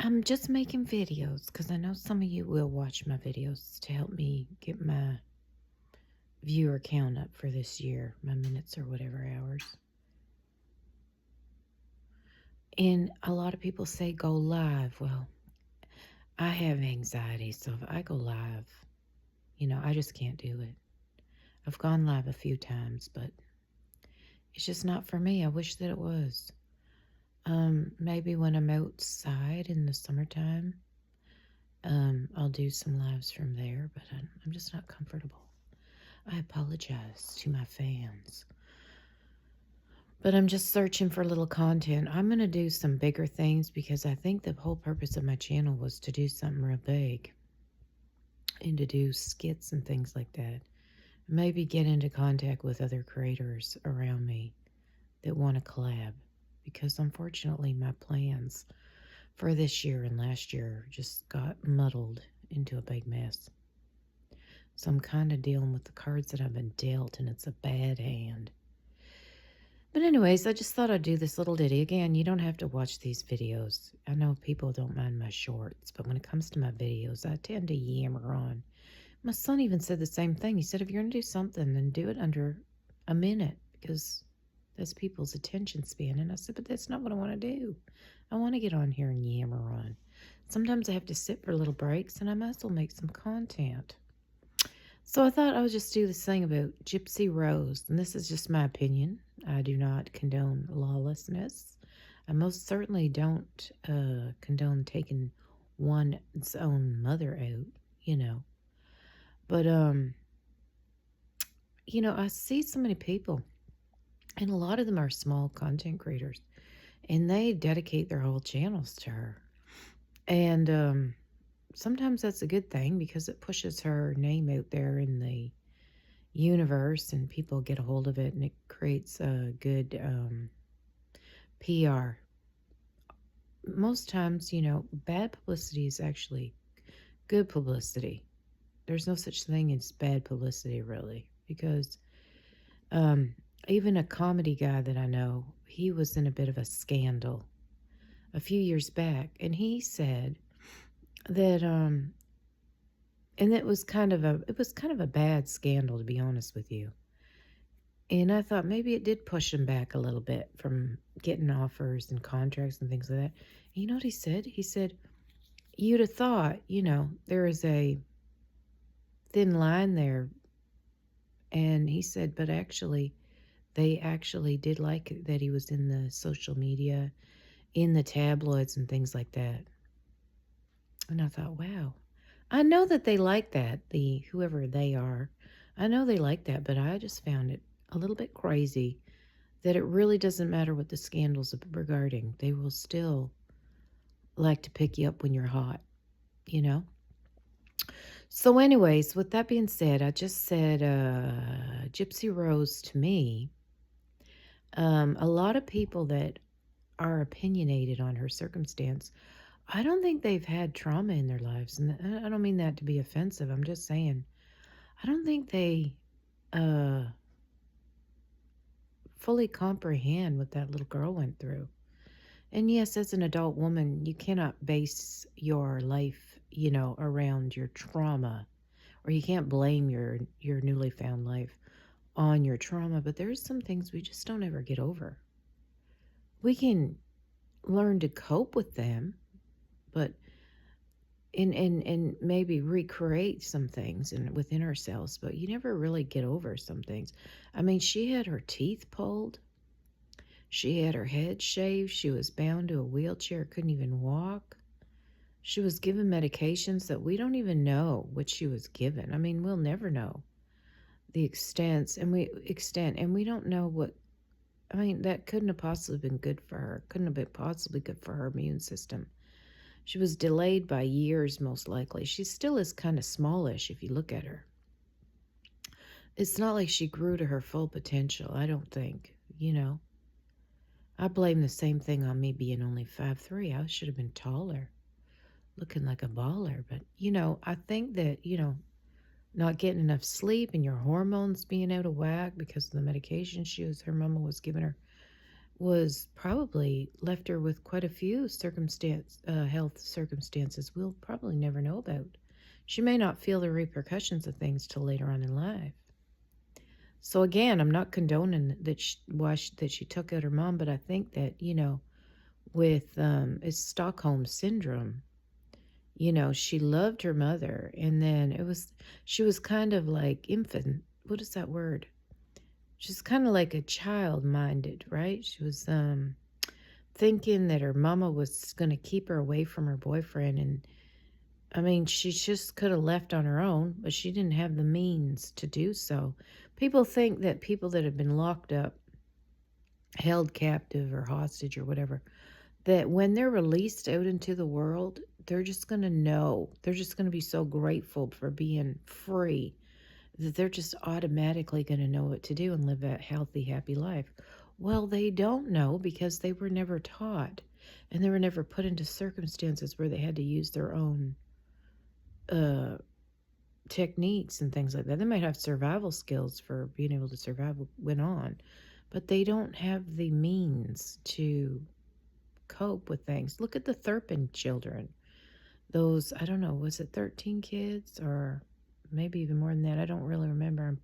I'm just making videos because I know some of you will watch my videos to help me get my viewer count up for this year, my minutes or whatever hours. And a lot of people say go live. Well, I have anxiety, so if I go live, I just can't do it. I've gone live a few times, but it's just not for me. I wish that it was. Maybe when I'm outside in the summertime, I'll do some lives from there, but I'm just not comfortable. I apologize to my fans. But I'm just searching for little content. I'm going to do some bigger things because I think the whole purpose of my channel was to do something real big and to do skits and things like that. Maybe get into contact with other creators around me that want to collab because unfortunately my plans for this year and last year just got muddled into a big mess. So I'm kind of dealing with the cards that I've been dealt, and it's a bad hand. But anyways, I just thought I'd do this little ditty. Again, you don't have to watch these videos. I know people don't mind my shorts, but when it comes to my videos, I tend to yammer on. My son even said the same thing. He said, if you're going to do something, then do it under a minute because that's people's attention span. And I said, but that's not what I want to do. I want to get on here and yammer on. Sometimes I have to sit for little breaks, and I might as well make some content. So I thought I would just do this thing about Gypsy Rose, and this is just my opinion. I do not condone lawlessness. I most certainly don't condone taking one's own mother out. But, I see so many people, and a lot of them are small content creators, and they dedicate their whole channels to her. And sometimes that's a good thing because it pushes her name out there in the universe and people get a hold of it, and it creates a good PR. Most times, bad publicity is actually good publicity. There's no such thing as bad publicity, really, because even a comedy guy that I know, he was in a bit of a scandal a few years back, and he said that and it was kind of a bad scandal, to be honest with you. And I thought maybe it did push him back a little bit from getting offers and contracts and things like that. And you know what he said? He said, you'd have thought, there is a thin line there. And he said, but actually, they actually did like it that he was in the social media, in the tabloids and things like that. And I thought, wow. I know that they like that, whoever they are. I know they like that, but I just found it a little bit crazy that it really doesn't matter what the scandals are regarding. They will still like to pick you up when you're hot, So anyways, with that being said, I just said Gypsy Rose to me. A lot of people that are opinionated on her circumstance, I don't think they've had trauma in their lives. And I don't mean that to be offensive. I'm just saying, I don't think they fully comprehend what that little girl went through. And yes, as an adult woman, you cannot base your life, around your trauma, or you can't blame your newly found life on your trauma. But there's some things we just don't ever get over. We can learn to cope with them, but and maybe recreate some things within ourselves, but you never really get over some things. I mean, she had her teeth pulled. She had her head shaved. She was bound to a wheelchair, couldn't even walk. She was given medications that we don't even know what she was given. I mean, we'll never know the extent, and we don't know what. I mean, that couldn't have possibly been good for her. Couldn't have been possibly good for her immune system. She was delayed by years, most likely. She still is kind of smallish if you look at her. It's not like she grew to her full potential, I don't think, I blame the same thing on me being only 5'3". I should have been taller, looking like a baller. But, I think that, not getting enough sleep and your hormones being out of whack because of the medication her mama was giving her, was probably left her with quite a few health circumstances we'll probably never know about. She may not feel the repercussions of things till later on in life. So again, I'm not condoning that that she took out her mom, but I think that with it's Stockholm syndrome. She loved her mother, and then she was kind of like infant. What is that word? She's kind of like a child minded, right? She was thinking that her mama was going to keep her away from her boyfriend. And I mean, she just could have left on her own, but she didn't have the means to do so. People think that people that have been locked up, held captive, or hostage, or whatever, that when they're released out into the world, they're just going to know. They're just going to be so grateful for being free that they're just automatically going to know what to do and live a healthy, happy life. Well, they don't know because they were never taught and they were never put into circumstances where they had to use their own uh, techniques and things like that. They might have survival skills for being able to survive what went on, but they don't have the means to cope with things. Look at the Thurpin children. Those, I don't know, was it 13 kids or maybe even more than that? I don't really remember,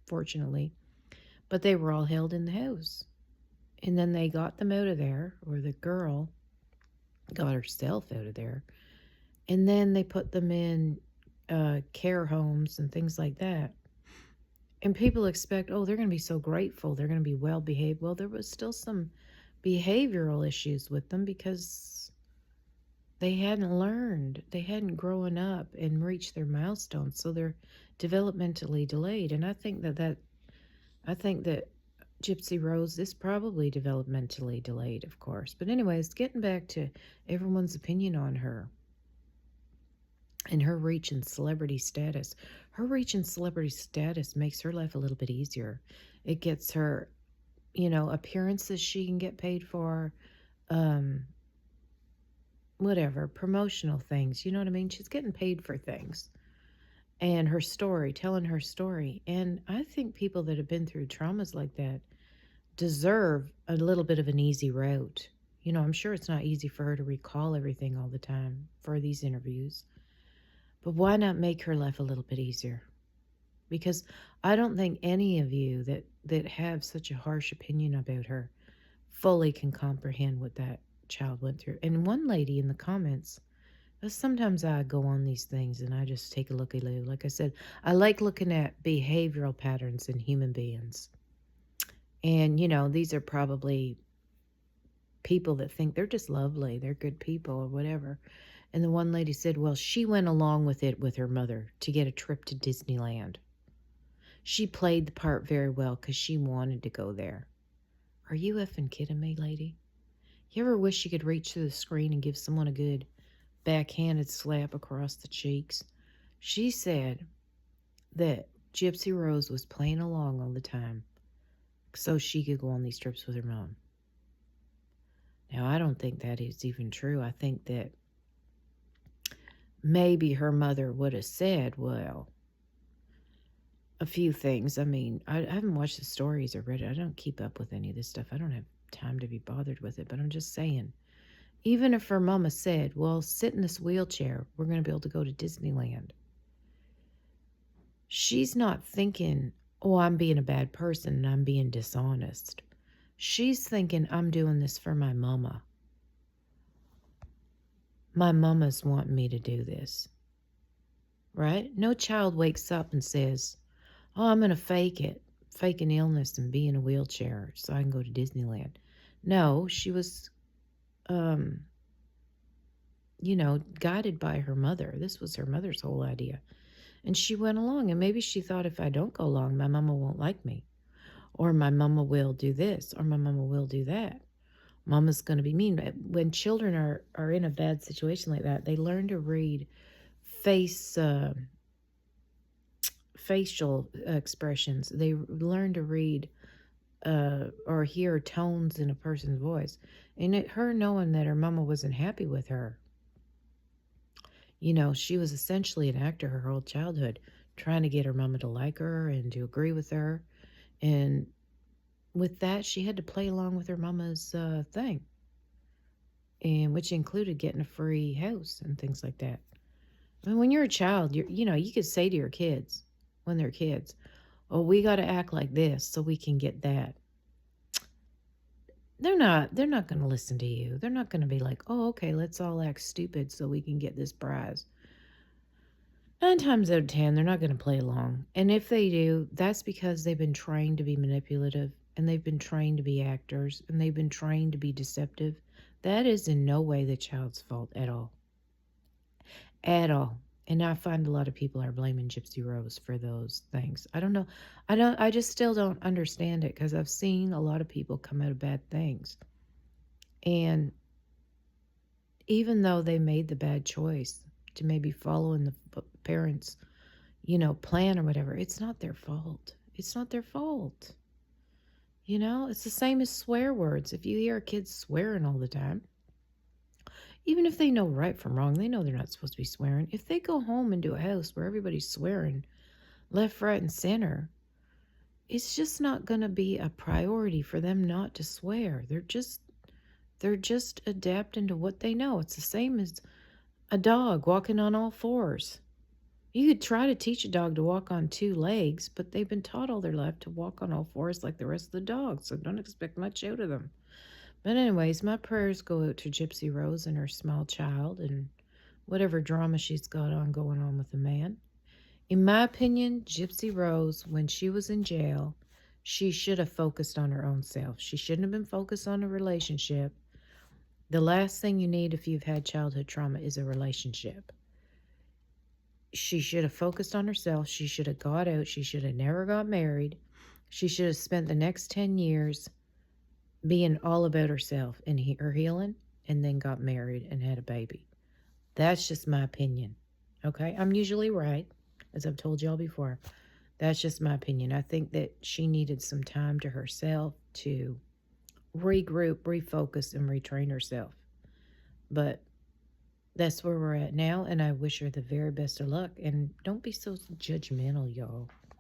unfortunately. But they were all held in the house. And then they got them out of there, or the girl got herself out of there. And then they put them in care homes and things like that. And people expect, oh, they're going to be so grateful. They're going to be well behaved. Well, there was still some behavioral issues with them because they hadn't learned. They hadn't grown up and reached their milestones. So they're developmentally delayed. And I think that Gypsy Rose is probably developmentally delayed, of course. But anyways, getting back to everyone's opinion on her and her reach and celebrity status. Her reach and celebrity status makes her life a little bit easier. It gets her, appearances she can get paid for, um, whatever, promotional things. You know what I mean? She's getting paid for things. And her story, telling her story. And I think people that have been through traumas like that deserve a little bit of an easy route. I'm sure it's not easy for her to recall everything all the time for these interviews. But why not make her life a little bit easier? Because I don't think any of you that have such a harsh opinion about her fully can comprehend what that child went through. And one lady in the comments, sometimes I go on these things and I just take a look at it. Like I said, I like looking at behavioral patterns in human beings. And, these are probably people that think they're just lovely, they're good people or whatever. And the one lady said, well, she went along with it with her mother to get a trip to Disneyland. She played the part very well because she wanted to go there. Are you effing kidding me, lady? You ever wish you could reach through the screen and give someone a good backhanded slap across the cheeks? She said that Gypsy Rose was playing along all the time so she could go on these trips with her mom. Now, I don't think that is even true. I think that maybe her mother would have said, well, a few things. I mean, I haven't watched the stories or read it. I don't keep up with any of this stuff. I don't have time to be bothered with it, but I'm just saying, even if her mama said, well, sit in this wheelchair, we're going to be able to go to Disneyland. She's not thinking, oh, I'm being a bad person and I'm being dishonest. She's thinking, I'm doing this for my mama. My mama's wanting me to do this. Right? No child wakes up and says, oh, I'm going to fake an illness and be in a wheelchair so I can go to Disneyland. No, she was, guided by her mother. This was her mother's whole idea. And she went along, and maybe she thought if I don't go along, my mama won't like me. Or my mama will do this, or my mama will do that. Mama's going to be mean. When children are in a bad situation like that, they learn to read facial expressions. They learn to read or hear tones in a person's voice. And her knowing that her mama wasn't happy with her, she was essentially an actor her whole childhood, trying to get her mama to like her and to agree with her. And with that, she had to play along with her mama's thing, and which included getting a free house and things like that. I mean, when you're a child, you could say to your kids when they're kids, "Oh, we got to act like this so we can get that." They're not going to listen to you. They're not going to be like, "Oh, okay, let's all act stupid so we can get this prize." 9 times out of 10, they're not going to play along. And if they do, that's because they've been trained to be manipulative, and they've been trained to be actors, and they've been trained to be deceptive. That is in no way the child's fault at all. At all. And I find a lot of people are blaming Gypsy Rose for those things. I don't know. I just still don't understand it, because I've seen a lot of people come out of bad things. And even though they made the bad choice to maybe follow in the parents' plan or whatever, it's not their fault. It's not their fault. It's the same as swear words. If you hear a kid swearing all the time, even if they know right from wrong, they know they're not supposed to be swearing. If they go home into a house where everybody's swearing left, right, and center, it's just not going to be a priority for them not to swear. They're just adapting to what they know. It's the same as a dog walking on all fours. You could try to teach a dog to walk on two legs, but they've been taught all their life to walk on all fours like the rest of the dogs, so don't expect much out of them. But anyways, my prayers go out to Gypsy Rose and her small child and whatever drama she's got going on with the man. In my opinion, Gypsy Rose, when she was in jail, she should have focused on her own self. She shouldn't have been focused on a relationship. The last thing you need if you've had childhood trauma is a relationship. She should have focused on herself. She should have got out. She should have never got married. She should have spent the next 10 years being all about herself and her healing, and then got married and had a baby. That's just my opinion. Okay? I'm usually right, as I've told y'all before. That's just my opinion. I think that she needed some time to herself to regroup, refocus, and retrain herself. But that's where we're at now, and I wish her the very best of luck. And don't be so judgmental, y'all.